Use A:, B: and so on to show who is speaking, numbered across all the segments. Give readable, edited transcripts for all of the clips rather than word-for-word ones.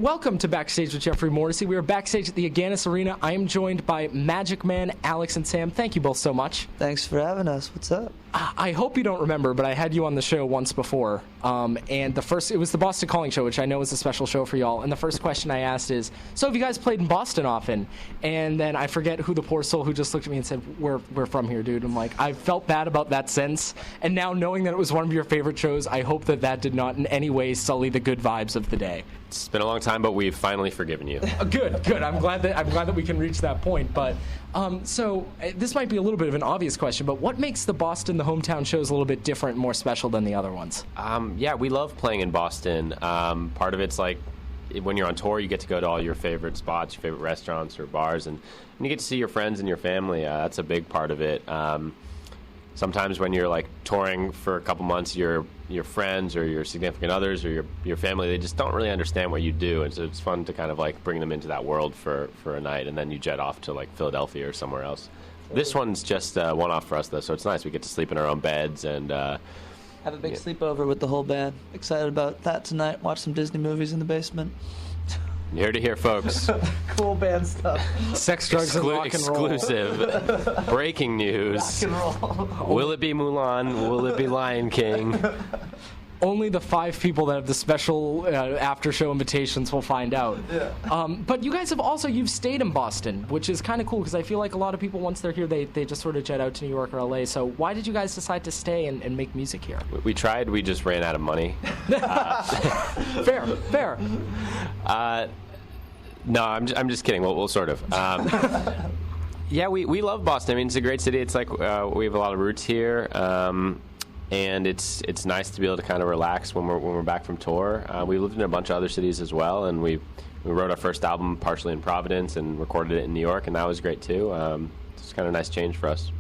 A: Welcome to Backstage with Geoffrey Morrissey. We are backstage at the Agganis Arena. I am joined by Magic Man, Alex, and Sam. Thank you both so much.
B: Thanks for having us. What's up?
A: I hope you don't remember, but I had you on the show once before. And it was the Boston Calling Show, which I know is a special show for y'all. And the first question I asked is, so have you guys played in Boston often? And then I forget who the poor soul who just looked at me and said, we're from here, dude. I'm like, I felt bad about that since. And now knowing that it was one of your favorite shows, I hope that did not in any way sully the good vibes of the day.
C: It's been a long time, but we've finally forgiven you.
A: Good. I'm glad that we can reach that point. But so this might be a little bit of an obvious question, but what makes the Boston, the hometown shows, a little bit different and more special than the other ones?
C: Yeah, we love playing in Boston. Part of it's like when you're on tour, you get to go to all your favorite spots, your favorite restaurants or bars, and you get to see your friends and your family. That's a big part of it. Sometimes when you're like touring for a couple months, your friends or your significant others or your family, they just don't really understand what you do, and so it's fun to kind of like bring them into that world for a night, and then you jet off to like Philadelphia or somewhere else. This one's just one-off for us though, so it's nice. We get to sleep in our own beds and
B: have a big sleepover with the whole band. Excited about that tonight. Watch some Disney movies in the basement.
C: Here to hear, folks.
B: Cool band stuff.
A: Sex, drugs, and rock and roll.
C: Exclusive. Breaking news.
B: Rock and roll.
C: Will it be Mulan? Will it be Lion King?
A: Only the 5 people that have the special after-show invitations will find out.
B: Yeah.
A: But you guys you've stayed in Boston, which is kind of cool because I feel like a lot of people, once they're here, they just sort of jet out to New York or LA. So why did you guys decide to stay and make music here?
C: We tried. We just ran out of money.
A: Fair.
C: No, I'm just kidding. We'll sort of. Yeah, we love Boston. I mean, it's a great city. It's like we have a lot of roots here. And it's nice to be able to kind of relax when we're back from tour. We lived in a bunch of other cities as well, and we wrote our first album partially in Providence and recorded it in New York, and that was great too. It's kind of a nice change for us.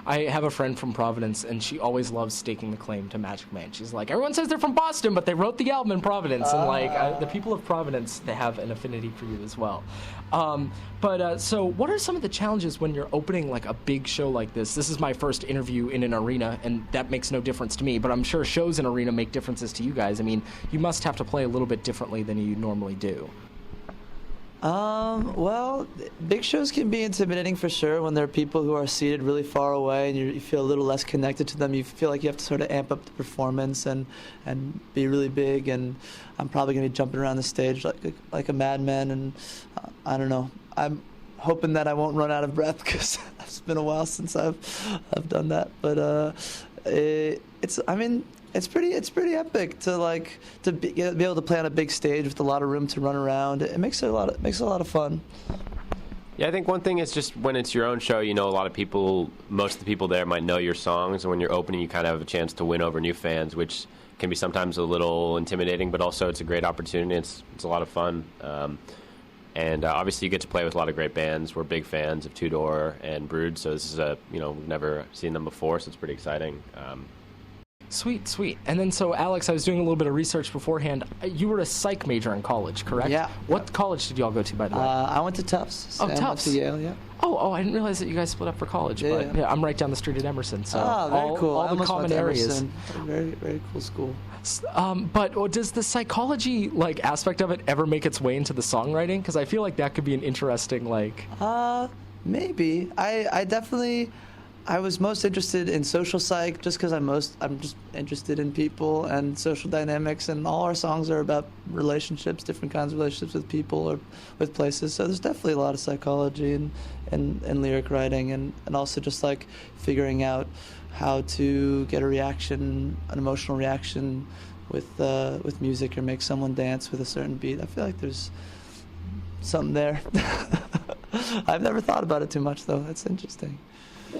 A: I have a friend from Providence, and she always loves staking the claim to Magic Man. She's like, everyone says they're from Boston, but they wrote the album in Providence. And the people of Providence, they have an affinity for you as well. So what are some of the challenges when you're opening like a big show like this? This is my first interview in an arena, and that makes no difference to me, but I'm sure shows in arena make differences to you guys. I mean, you must have to play a little bit differently than you normally do.
B: Well, big shows can be intimidating for sure when there are people who are seated really far away and you feel a little less connected to them. You feel like you have to sort of amp up the performance and be really big, and I'm probably going to be jumping around the stage like a madman, and I don't know. I'm hoping that I won't run out of breath because it's been a while since I've done that, but it's pretty epic to be able to play on a big stage with a lot of room to run around. It makes it a lot of fun.
C: Yeah, I think one thing is just when it's your own show, a lot of people, most of the people there might know your songs, and when you're opening, you kind of have a chance to win over new fans, which can be sometimes a little intimidating, but also it's a great opportunity. It's a lot of fun. And obviously you get to play with a lot of great bands. We're big fans of Two Door and Brood, so this is we've never seen them before, so it's pretty exciting.
A: Sweet. And then, so Alex, I was doing a little bit of research beforehand. You were a psych major in college, correct?
B: Yeah.
A: What college did y'all go to, by the way?
B: I went to Tufts.
A: Oh, Tufts.
B: I went to Yale, yeah.
A: Oh, I didn't realize that you guys split up for college. But yeah, I'm right down the street at Emerson. So
B: very cool.
A: All the common areas.
B: Very, very cool school.
A: But does the psychology aspect of it ever make its way into the songwriting? Because I feel like that could be an interesting
B: maybe. I was most interested in social psych just because I'm just interested in people and social dynamics, and all our songs are about relationships, different kinds of relationships with people or with places. So there's definitely a lot of psychology in lyric writing, and also just figuring out how to get an emotional reaction with music, or make someone dance with a certain beat. I feel like there's something there. I've never thought about it too much though. That's interesting.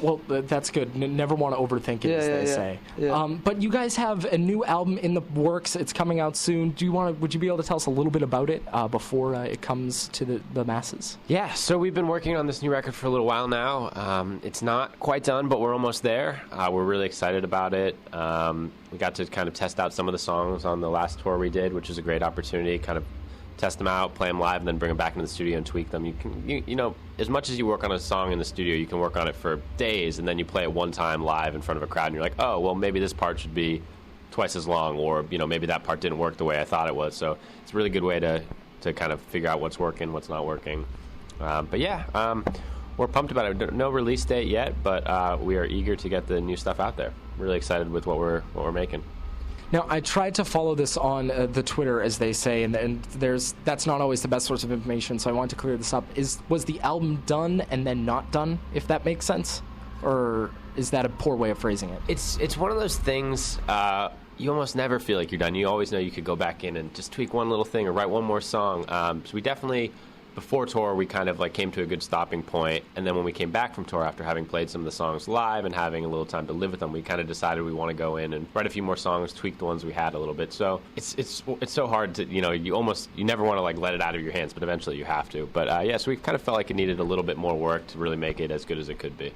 A: Well, that's good. Never want to overthink it, as they say.
B: Yeah.
A: But you guys have a new album in the works. It's coming out soon. Would you be able to tell us a little bit about it before it comes to the masses?
C: Yeah, so we've been working on this new record for a little while now. It's not quite done, but we're almost there. We're really excited about it. We got to kind of test out some of the songs on the last tour we did, which was a great opportunity, kind of test them out, play them live, and then bring them back into the studio and tweak them. You know, as much as you work on a song in the studio, you can work on it for days, and then you play it one time live in front of a crowd, and you're like, oh, well, maybe this part should be twice as long, or maybe that part didn't work the way I thought it was. So it's a really good way to kind of figure out what's working, what's not working. But yeah, we're pumped about it. No release date yet, but we are eager to get the new stuff out there. Really excited with what we're making.
A: Now, I tried to follow this on the Twitter, as they say, and that's not always the best source of information, so I wanted to clear this up. Was the album done and then not done, if that makes sense? Or is that a poor way of phrasing it?
C: It's one of those things, you almost never feel like you're done. You always know you could go back in and just tweak one little thing or write one more song. So we definitely... Before tour, we kind of came to a good stopping point, and then when we came back from tour after having played some of the songs live and having a little time to live with them, we kind of decided we want to go in and write a few more songs, tweak the ones we had a little bit. So it's so hard to you never want to let it out of your hands, but eventually you have to. But yeah, so we kind of felt like it needed a little bit more work to really make it as good as it could be.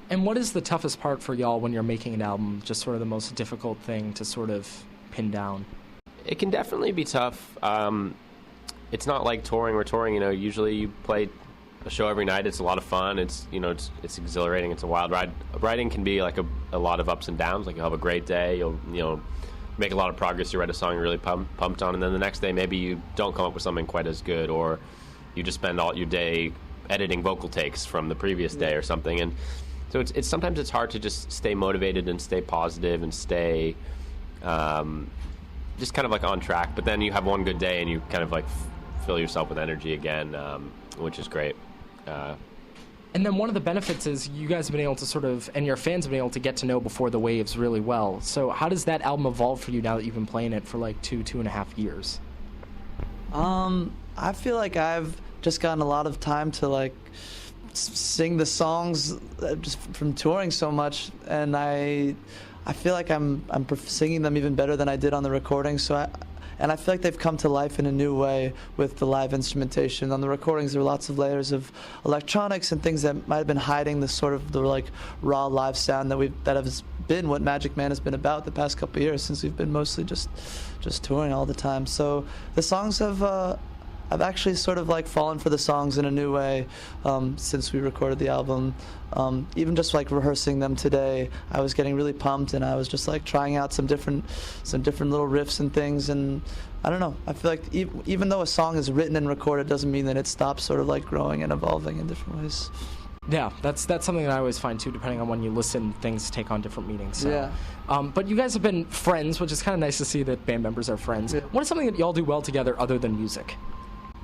A: And what is the toughest part for y'all when you're making an album? Just sort of the most difficult thing to sort of pin down?
C: It can definitely be tough. It's not like touring. We're touring, usually you play a show every night. It's a lot of fun. It's exhilarating. It's a wild ride. Writing can be a lot of ups and downs. You'll have a great day. You'll make a lot of progress. You write a song you're really pumped on, and then the next day maybe you don't come up with something quite as good, or you just spend all your day editing vocal takes from the previous day or something. And so it's sometimes it's hard to just stay motivated and stay positive and stay just kind of on track. But then you have one good day and you kind of fill yourself with energy again, which is great.
A: And then one of the benefits is you guys have been able to sort of, and your fans have been able to get to know Before the Waves really well. So how does that album evolve for you now that you've been playing it for 2.5 years?
B: I feel like I've just gotten a lot of time to sing the songs just from touring so much, and I feel like I'm singing them even better than I did on the recording. And I feel like they've come to life in a new way with the live instrumentation. On the recordings, there are lots of layers of electronics and things that might have been hiding the raw live sound that has been what Magic Man has been about the past couple of years, since we've been mostly just touring all the time. So the songs have I've actually sort of fallen for the songs in a new way since we recorded the album. Even just rehearsing them today, I was getting really pumped, and I was just trying out some different little riffs and things. And I don't know, I feel like even though a song is written and recorded, doesn't mean that it stops sort of growing and evolving in different ways.
A: Yeah, that's something that I always find too. Depending on when you listen, things take on different meanings. So.
B: Yeah.
A: But you guys have been friends, which is kind of nice to see that band members are friends.
B: Yeah.
A: What is something that y'all do well together other than music?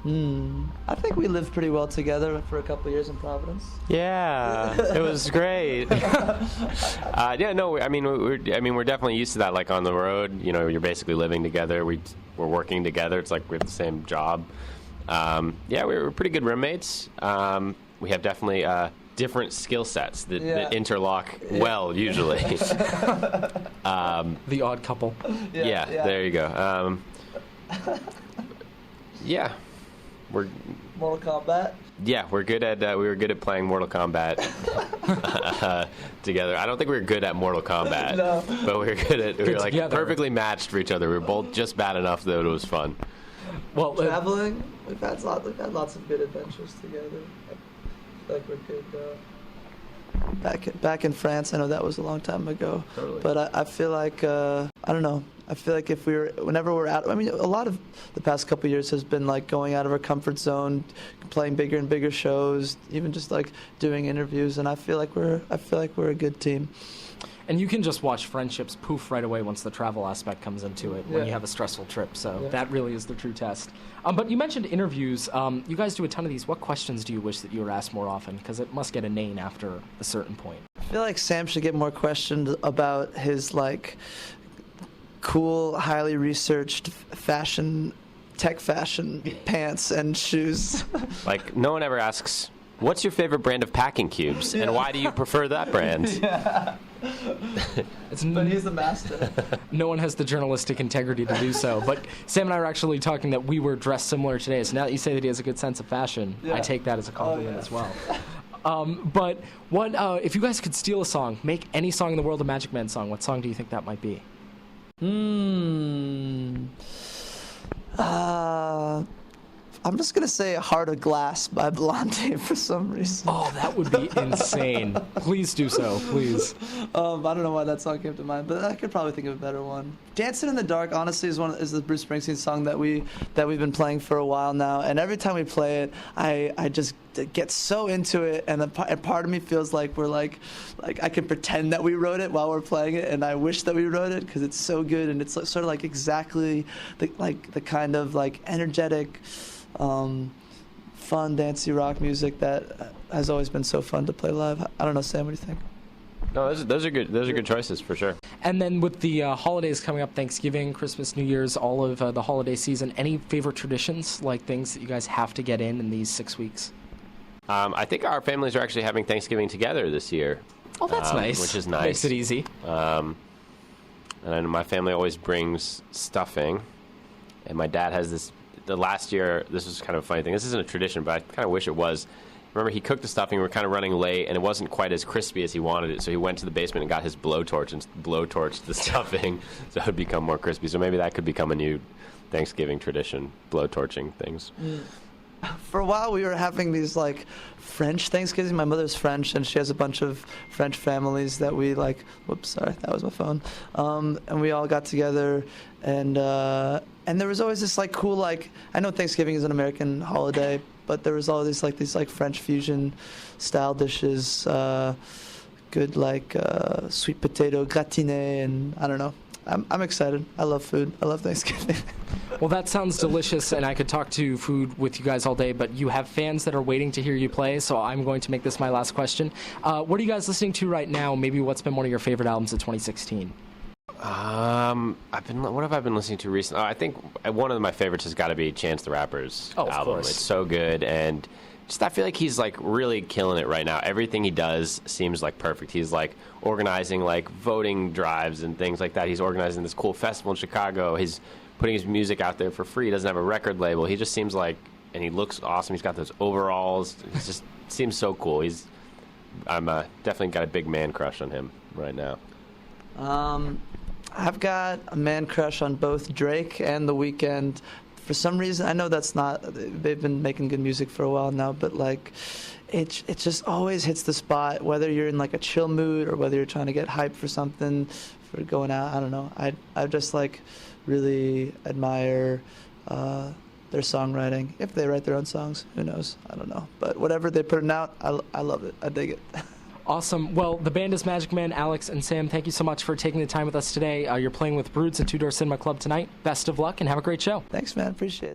B: I think we lived pretty well together for a couple of years in Providence.
C: Yeah, it was great. Yeah, no, we're definitely used to that. On the road, you're basically living together. We're working together. It's like we have the same job. Yeah, we're pretty good roommates. We have definitely different skill sets that interlock well, usually.
A: The odd couple.
C: Yeah, there you go. Yeah. We're
B: Mortal Kombat.
C: Yeah, we were good at playing Mortal Kombat together. I don't think we were good at Mortal Kombat,
B: no.
C: But we were good at. We were
A: together.
C: Perfectly matched for each other. We were both just bad enough that it was fun.
A: Well,
B: traveling, we've had lots of good adventures together. I feel like we're good. Back in France, I know that was a long time ago.
C: Totally.
B: But I feel like I don't know. I feel like whenever we're out, a lot of the past couple of years has been going out of our comfort zone, playing bigger and bigger shows, even just doing interviews, and I feel like we're a good team.
A: And you can just watch friendships poof right away once the travel aspect comes into it when you have a stressful trip. So that really is the true test. But you mentioned interviews. You guys do a ton of these. What questions do you wish that you were asked more often? Because it must get inane after a certain point.
B: I feel like Sam should get more questioned about his cool, highly researched tech fashion pants and shoes.
C: No one ever asks, what's your favorite brand of packing cubes, and why do you prefer that brand?
B: Yeah. But he's the master.
A: No one has the journalistic integrity to do so. But Sam and I were actually talking that we were dressed similar today. So now that you say that he has a good sense of fashion, I take that as a compliment as well. But what if you guys could steal a song, make any song in the world a Magic Man song, what song do you think that might be?
B: I'm just gonna say "Heart of Glass" by Blondie for some reason.
A: Oh, that would be insane. Please do so, please.
B: I don't know why that song came to mind, but I could probably think of a better one. "Dancing in the Dark" honestly is the Bruce Springsteen song that we've been playing for a while now, and every time we play it, I just get so into it, and part of me feels like we're like I can pretend that we wrote it while we're playing it, and I wish that we wrote it because it's so good, and it's sort of like exactly the kind of like energetic, fun, dancey rock music that has always been so fun to play live. I don't know, Sam, what do you think?
C: No, those are good. Those are good choices for sure.
A: And then with the holidays coming up, Thanksgiving, Christmas, New Year's, all of the holiday season, any favorite traditions, like things that you guys have to get in these 6 weeks?
C: I think our families are actually having Thanksgiving together this year.
A: Oh, that's nice.
C: Which is nice.
A: Makes it easy.
C: And I know my family always brings stuffing, and my dad has this. The last year, this was kind of a funny thing. This isn't a tradition, but I kind of wish it was. Remember, he cooked the stuffing. We were kind of running late, and it wasn't quite as crispy as he wanted it. So he went to the basement and got his blowtorch and blowtorched the stuffing so it would become more crispy. So maybe that could become a new Thanksgiving tradition, blowtorching things.
B: For a while, we were having these like French Thanksgiving. My mother's French, and she has a bunch of French families that we like. Whoops, sorry, that was my phone. And we all got together, and there was always this like cool like. I know Thanksgiving is an American holiday, but there was all these French fusion style dishes. Good like sweet potato gratiné, and I don't know. I'm excited. I love food. I love Thanksgiving.
A: Well, that sounds delicious, and I could talk to food with you guys all day, but you have fans that are waiting to hear you play, so I'm going to make this my last question. What are you guys listening to right now? Maybe what's been one of your favorite albums of 2016?
C: What have I been listening to recently? I think one of my favorites has got to be Chance the Rapper's
A: album.
C: Of course. It's so good, and just I feel like he's like really killing it right now. Everything he does seems like perfect. He's like organizing like voting drives and things like that. He's organizing this cool festival in Chicago. He's putting his music out there for free. He doesn't have a record label. He just seems like, and he looks awesome. He's got those overalls. He just seems so cool. I'm definitely got a big man crush on him right now.
B: I've got a man crush on both Drake and The Weeknd. For some reason, I know they've been making good music for a while now, but like, it just always hits the spot, whether you're in like a chill mood or whether you're trying to get hyped for something, for going out, I don't know. I just like really admire their songwriting. If they write their own songs, who knows? I don't know. But whatever they put out, I love it. I dig it.
A: Awesome. Well, the band is Magic Man. Alex and Sam, thank you so much for taking the time with us today. You're playing with Broods at Two Door Cinema Club tonight. Best of luck and have a great show.
B: Thanks, man. Appreciate it.